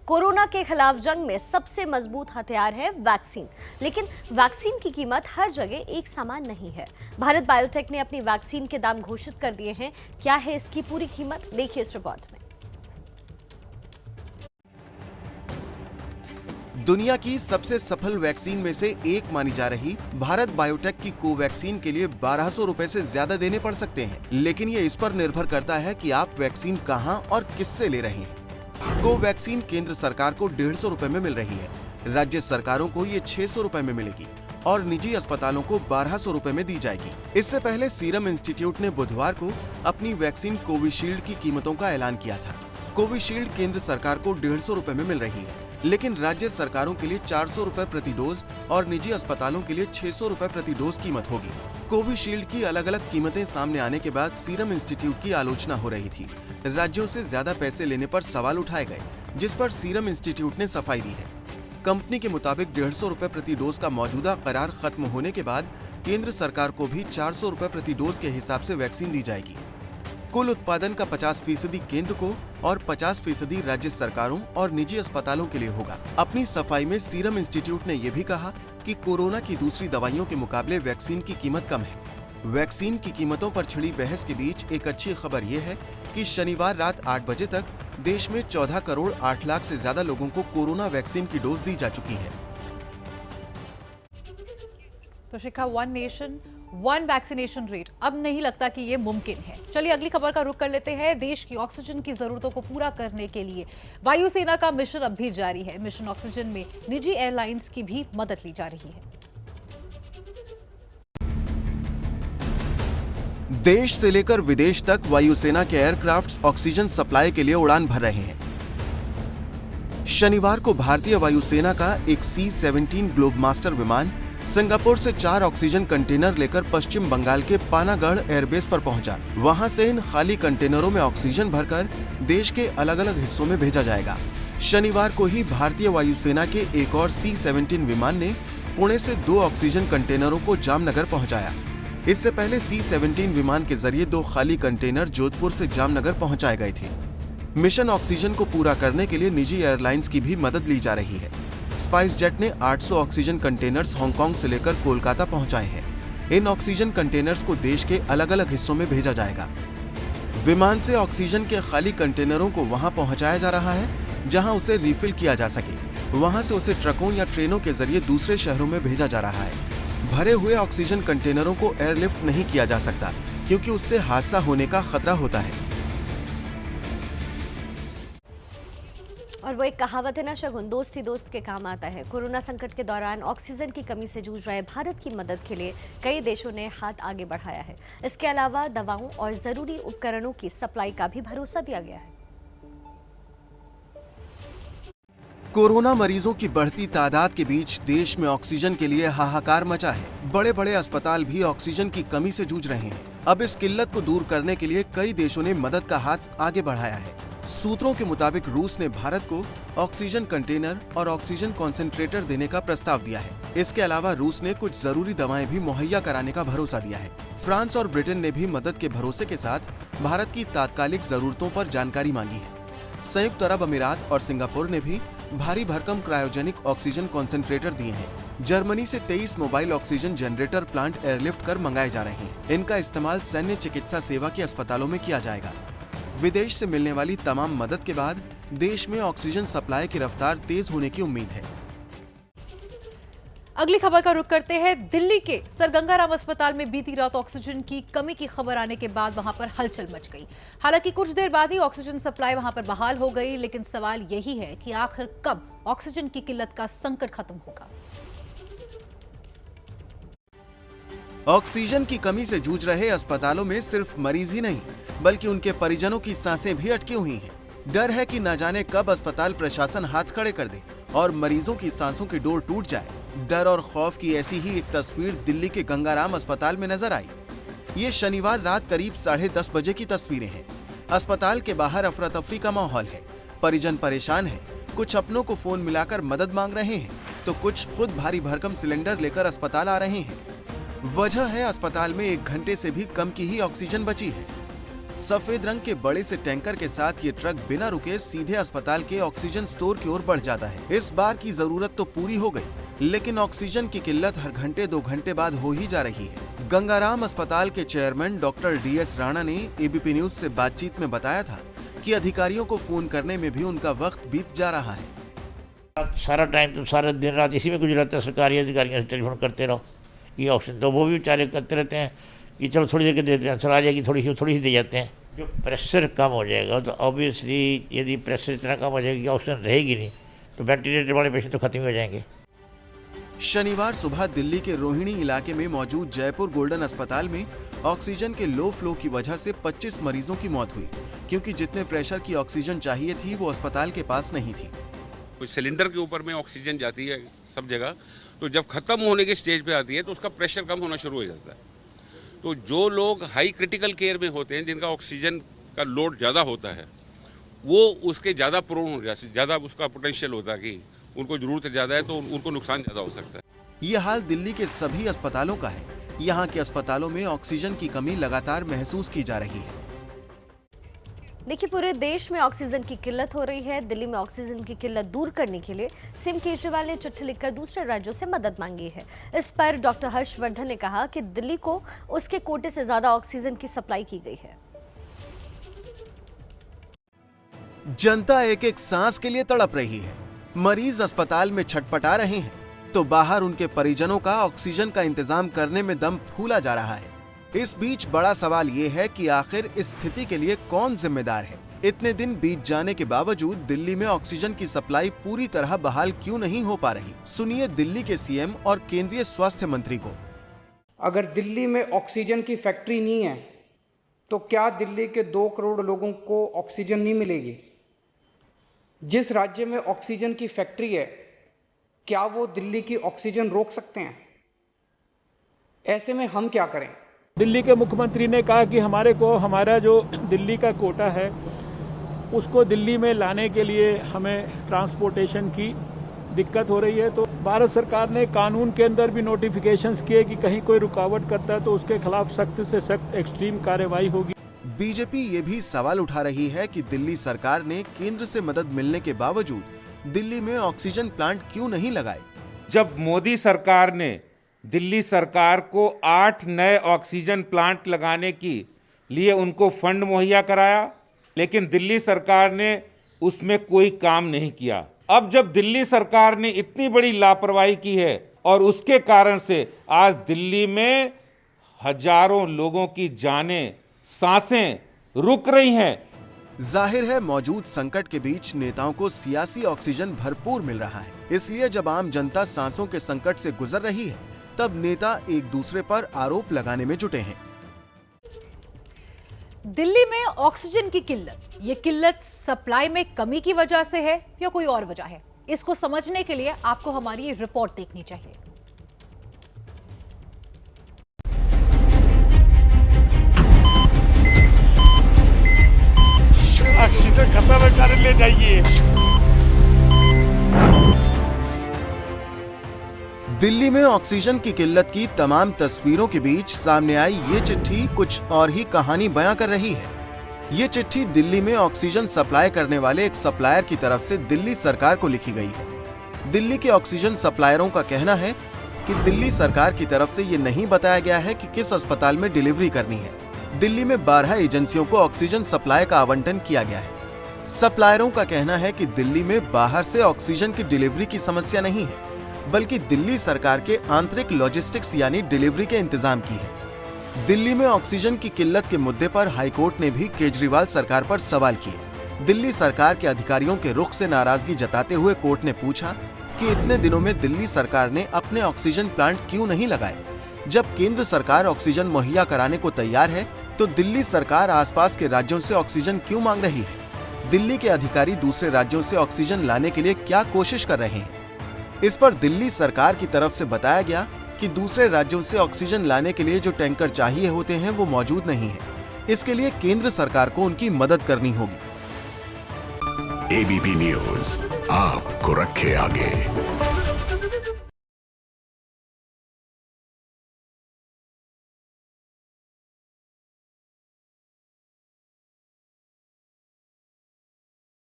Corona के खिलाफ जंग में सबसे मजबूत हथियार है वैक्सीन, लेकिन वैक्सीन की कीमत हर जगह एक समान नहीं है। भारत बायोटेक ने अपनी वैक्सीन के दाम घोषित कर दिए हैं। क्या है इसकी पूरी कीमत, देखिए इस रिपोर्ट में। दुनिया की सबसे सफल वैक्सीन में से एक मानी जा रही भारत बायोटेक की कोवैक्सीन के लिए 1200 रुपए से ज्यादा देने पड़ सकते हैं, लेकिन ये इस पर निर्भर करता है कि आप वैक्सीन कहां और किससे ले रहे हैं। कोवैक्सीन केंद्र सरकार को 150 रुपए में मिल रही है, राज्य सरकारों को ये 600 रुपए में मिलेगी और निजी अस्पतालों को 1200 रुपए में दी जाएगी। इससे पहले सीरम इंस्टीट्यूट ने बुधवार को अपनी वैक्सीन कोविशील्ड की कीमतों का ऐलान किया था। कोविशील्ड केंद्र सरकार को 150 रुपए में मिल रही है, लेकिन राज्य सरकारों के लिए 400 रुपए प्रति डोज और निजी अस्पतालों के लिए 600 रुपए प्रति डोज कीमत होगी। कोविशील्ड की अलग अलग कीमतें सामने आने के बाद सीरम इंस्टीट्यूट की आलोचना हो रही थी। राज्यों से ज्यादा पैसे लेने पर सवाल उठाए गए, जिस पर सीरम इंस्टीट्यूट ने सफाई दी है। कंपनी के मुताबिक 150 रुपए प्रति डोज का मौजूदा करार खत्म होने के बाद केंद्र सरकार को भी 400 रुपए प्रति डोज के हिसाब से वैक्सीन दी जाएगी। कुल उत्पादन का 50% केंद्र को और 50% राज्य सरकारों और निजी अस्पतालों के लिए होगा। अपनी सफाई में सीरम इंस्टीट्यूट ने यह भी कहा कि कोरोना की दूसरी दवाइयों के मुकाबले वैक्सीन की कीमत कम है। वैक्सीन की कीमतों पर छिड़ी बहस के बीच एक अच्छी खबर यह है कि शनिवार रात 8 बजे तक देश में 14 करोड़ 8 लाख से ज्यादा लोगों को कोरोना वैक्सीन की डोज दी जा चुकी है। तो Shikha, one nation one vaccination rate अब नहीं लगता कि ये मुमकिन है। चलिए अगली खबर का रुख कर लेते हैं। देश की ऑक्सीजन की जरूरतों को पूरा करने के लिए वायुसेना का मिशन अब भी जारी है। मिशन ऑक्सीजन में निजी एयरलाइंस की भी मदद ली जा रही है। देश से लेकर विदेश तक वायुसेना के एयरक्राफ्ट्स ऑक्सीजन सप्लाई के लिए उड़ान भर रहे हैं। शनिवार को भारतीय वायुसेना का एक C-17 ग्लोबमास्टर विमान सिंगापुर से 4 ऑक्सीजन कंटेनर लेकर पश्चिम बंगाल के पानागढ़ एयरबेस पर पहुंचा। वहां से इन खाली कंटेनरों में ऑक्सीजन भरकर देश के अलग अलग हिस्सों में भेजा जाएगा। शनिवार को ही भारतीय वायुसेना के एक और C-17 विमान ने पुणे से 2 ऑक्सीजन कंटेनरों को जामनगर पहुंचाया। इससे पहले C-17 विमान के जरिए 2 खाली कंटेनर जोधपुर से जामनगर पहुंचाए गए थे। मिशन ऑक्सीजन को पूरा करने के लिए निजी एयरलाइंस की भी मदद ली जा रही है। स्पाइस जेट ने 800 ऑक्सीजन कंटेनर्स हांगकांग से लेकर कोलकाता पहुंचाए हैं। इन ऑक्सीजन कंटेनर्स को देश के अलग अलग हिस्सों में भेजा जाएगा। विमान से ऑक्सीजन के खाली कंटेनरों को वहां पहुंचाया जा रहा है जहां उसे रिफिल किया जा सके। वहां से उसे ट्रकों या ट्रेनों के जरिए दूसरे शहरों में भेजा जा रहा है। भरे हुए ऑक्सीजन कंटेनरों को एयरलिफ्ट नहीं किया जा सकता, क्योंकि उससे हादसा होने का खतरा होता है। और वो एक कहावत है ना शगुन, दोस्त ही दोस्त के काम आता है। कोरोना संकट के दौरान ऑक्सीजन की कमी से जूझ रहे भारत की मदद के लिए कई देशों ने हाथ आगे बढ़ाया है। इसके अलावा दवाओं और जरूरी उपकरणों की सप्लाई का भी भरोसा दिया गया है। कोरोना मरीजों की बढ़ती तादाद के बीच देश में ऑक्सीजन के लिए हाहाकार मचा है। बड़े बड़े अस्पताल भी ऑक्सीजन की कमी से जूझ रहे हैं। अब इस किल्लत को दूर करने के लिए कई देशों ने मदद का हाथ आगे बढ़ाया है। सूत्रों के मुताबिक रूस ने भारत को ऑक्सीजन कंटेनर और ऑक्सीजन कॉन्सेंट्रेटर देने का प्रस्ताव दिया है। इसके अलावा रूस ने कुछ जरूरी दवाएं भी मुहैया कराने का भरोसा दिया है। फ्रांस और ब्रिटेन ने भी मदद के भरोसे के साथ भारत की तात्कालिक जरूरतों पर जानकारी मांगी है। संयुक्त अरब अमीरात और सिंगापुर ने भी भारी भरकम क्रायोजेनिक ऑक्सीजन कॉन्सेंट्रेटर दिए हैं। जर्मनी से 23 mobile oxygen generator plant airlift कर मंगाए जा रहे हैं। इनका इस्तेमाल सैन्य चिकित्सा सेवा के अस्पतालों में किया जाएगा। विदेश से मिलने वाली तमाम मदद के बाद देश में ऑक्सीजन सप्लाई की रफ्तार तेज होने की उम्मीद है। अगली खबर का रुख करते हैं। दिल्ली के सर गंगाराम अस्पताल में बीती रात ऑक्सीजन की कमी की खबर आने के बाद वहां पर हलचल मच गई। हालांकि कुछ देर बाद ही ऑक्सीजन सप्लाई वहां पर बहाल हो गई, लेकिन सवाल यही है कि आखिर कब ऑक्सीजन की किल्लत का संकट खत्म होगा। ऑक्सीजन की कमी से जूझ रहे अस्पतालों में सिर्फ मरीज ही नहीं, बल्कि उनके परिजनों की सांसें भी अटकी हुई हैं। डर है कि न जाने कब अस्पताल प्रशासन हाथ खड़े कर दे और मरीजों की सांसों की डोर टूट जाए। डर और खौफ की ऐसी ही एक तस्वीर दिल्ली के गंगाराम अस्पताल में नजर आई। ये शनिवार रात करीब 10:30 बजे की तस्वीरें हैं। अस्पताल के बाहर अफरा तफरी का माहौल है। परिजन परेशान हैं, कुछ अपनों को फोन मिलाकर मदद मांग रहे हैं, तो कुछ खुद भारी भरकम सिलेंडर लेकर अस्पताल आ रहे हैं। वजह है अस्पताल में 1 घंटे से भी कम की ही ऑक्सीजन बची है। सफेद रंग के बड़े से टैंकर के साथ ये ट्रक बिना रुके सीधे अस्पताल के ऑक्सीजन स्टोर की ओर बढ़ जाता है। इस बार की जरूरत तो पूरी हो गई, लेकिन ऑक्सीजन की किल्लत हर घंटे 2 घंटे बाद हो ही जा रही है। गंगाराम अस्पताल के चेयरमैन डॉक्टर DS राणा ने ABP न्यूज से बातचीत में बताया था कि अधिकारियों को फोन करने में भी उनका वक्त बीत जा रहा है। सारा टाइम तो सारा दिन रात इसी में गुजराता है। सरकारी अधिकारियों से टेलीफोन करते रहो कि ऑक्सीजन, तो वो भी बेचारे करते रहते हैं कि चलो थोड़ी देर के देते हैं, सर आ जाएगी, थोड़ी सी दे जाते हैं। जो प्रेशर कम हो जाएगा तो ऑब्वियसली यदि प्रेशर इतना कम हो जाएगा कि ऑक्सीजन रहेगी नहीं तो वेंटिलेटर वाले पेशेंट तो खत्म ही हो जाएंगे। शनिवार सुबह दिल्ली के रोहिणी इलाके में मौजूद जयपुर गोल्डन अस्पताल में ऑक्सीजन के लो फ्लो की वजह से 25 मरीजों की मौत हुई, क्योंकि जितने प्रेशर की ऑक्सीजन चाहिए थी वो अस्पताल के पास नहीं थी। सिलेंडर के ऊपर में ऑक्सीजन जाती है सब जगह, तो जब खत्म होने के स्टेज पे आती है तो उसका प्रेशर कम होना शुरू हो जाता है। तो जो लोग हाई क्रिटिकल केयर में होते हैं, जिनका ऑक्सीजन का लोड ज़्यादा होता है, वो उसके ज़्यादा प्रोन हो जाते, ज़्यादा उसका पोटेंशियल होता है कि उनको ज़रूरत ज़्यादा है तो उनको नुकसान ज़्यादा हो सकता है। ये हाल दिल्ली के सभी अस्पतालों का है। यहाँ के अस्पतालों में ऑक्सीजन की कमी लगातार महसूस की जा रही है। देखिए, पूरे देश में ऑक्सीजन की किल्लत हो रही है। दिल्ली में ऑक्सीजन की किल्लत दूर करने के लिए सीएम केजरीवाल ने चिट्ठी लिखकर दूसरे राज्यों से मदद मांगी है। इस पर डॉक्टर हर्षवर्धन ने कहा कि दिल्ली को उसके कोटे से ज्यादा ऑक्सीजन की सप्लाई की गई है। जनता एक एक सांस के लिए तड़प रही है। मरीज अस्पताल में छटपटा रहे हैं तो बाहर उनके परिजनों का ऑक्सीजन का इंतजाम करने में दम फूला जा रहा है। इस बीच बड़ा सवाल ये है कि आखिर इस स्थिति के लिए कौन जिम्मेदार है। इतने दिन बीत जाने के बावजूद दिल्ली में ऑक्सीजन की सप्लाई पूरी तरह बहाल क्यों नहीं हो पा रही? सुनिए दिल्ली के सीएम और केंद्रीय स्वास्थ्य मंत्री को। अगर दिल्ली में ऑक्सीजन की फैक्ट्री नहीं है तो क्या दिल्ली के 2 करोड़ लोगों को ऑक्सीजन नहीं मिलेगी? जिस राज्य में ऑक्सीजन की फैक्ट्री है, क्या वो दिल्ली की ऑक्सीजन रोक सकते हैं? ऐसे में हम क्या करें? दिल्ली के मुख्यमंत्री ने कहा कि हमारा जो दिल्ली का कोटा है उसको दिल्ली में लाने के लिए हमें ट्रांसपोर्टेशन की दिक्कत हो रही है। तो भारत सरकार ने कानून के अंदर भी नोटिफिकेशंस किए कि कहीं कोई रुकावट करता है तो उसके खिलाफ सख्त से सख्त एक्सट्रीम कार्रवाई होगी। बीजेपी ये भी सवाल उठा रही है कि दिल्ली सरकार ने केंद्र से मदद मिलने के बावजूद दिल्ली में ऑक्सीजन प्लांट क्यों नहीं लगाए। जब मोदी सरकार ने दिल्ली सरकार को 8 नए ऑक्सीजन प्लांट लगाने की लिए उनको फंड मुहैया कराया, लेकिन दिल्ली सरकार ने उसमें कोई काम नहीं किया। अब जब दिल्ली सरकार ने इतनी बड़ी लापरवाही की है और उसके कारण से आज दिल्ली में हजारों लोगों की जानें, सांसें रुक रही हैं। जाहिर है मौजूद संकट के बीच नेताओं को सियासी ऑक्सीजन भरपूर मिल रहा है, इसलिए जब आम जनता सांसों के संकट से गुजर रही है तब नेता एक दूसरे पर आरोप लगाने में जुटे हैं। दिल्ली में ऑक्सीजन की किल्लत, ये किल्लत सप्लाई में कमी की वजह से है या कोई और वजह है? इसको समझने के लिए आपको हमारी ये रिपोर्ट देखनी चाहिए। ऑक्सीजन खत्म है, कर ले जाइए। दिल्ली में ऑक्सीजन की किल्लत की तमाम तस्वीरों के बीच सामने आई ये चिट्ठी कुछ और ही कहानी बयां कर रही है। ये चिट्ठी दिल्ली में ऑक्सीजन सप्लाई करने वाले एक सप्लायर की तरफ से दिल्ली सरकार को लिखी गई है। दिल्ली के ऑक्सीजन सप्लायरों का कहना है कि दिल्ली सरकार की तरफ से ये नहीं बताया गया है कि किस अस्पताल में डिलीवरी करनी है। दिल्ली में 12 एजेंसियों को ऑक्सीजन सप्लाई का आवंटन किया गया है। सप्लायरों का कहना है कि दिल्ली में बाहर से ऑक्सीजन की डिलीवरी की समस्या नहीं है, बल्कि दिल्ली सरकार के आंतरिक लॉजिस्टिक्स यानी डिलीवरी के इंतजाम की है। दिल्ली में ऑक्सीजन की किल्लत के मुद्दे पर हाईकोर्ट ने भी केजरीवाल सरकार पर सवाल किए। दिल्ली सरकार के अधिकारियों के रुख से नाराजगी जताते हुए कोर्ट ने पूछा कि इतने दिनों में दिल्ली सरकार ने अपने ऑक्सीजन प्लांट क्यों नहीं लगाए। जब केंद्र सरकार ऑक्सीजन मुहैया कराने को तैयार है तो दिल्ली सरकार आसपास के राज्यों से ऑक्सीजन क्यों मांग रही है? दिल्ली के अधिकारी दूसरे राज्यों से ऑक्सीजन लाने के लिए क्या कोशिश कर रहे हैं? इस पर दिल्ली सरकार की तरफ से बताया गया कि दूसरे राज्यों से ऑक्सीजन लाने के लिए जो टैंकर चाहिए होते हैं वो मौजूद नहीं है। इसके लिए केंद्र सरकार को उनकी मदद करनी होगी। ABP न्यूज आपको रखे आगे।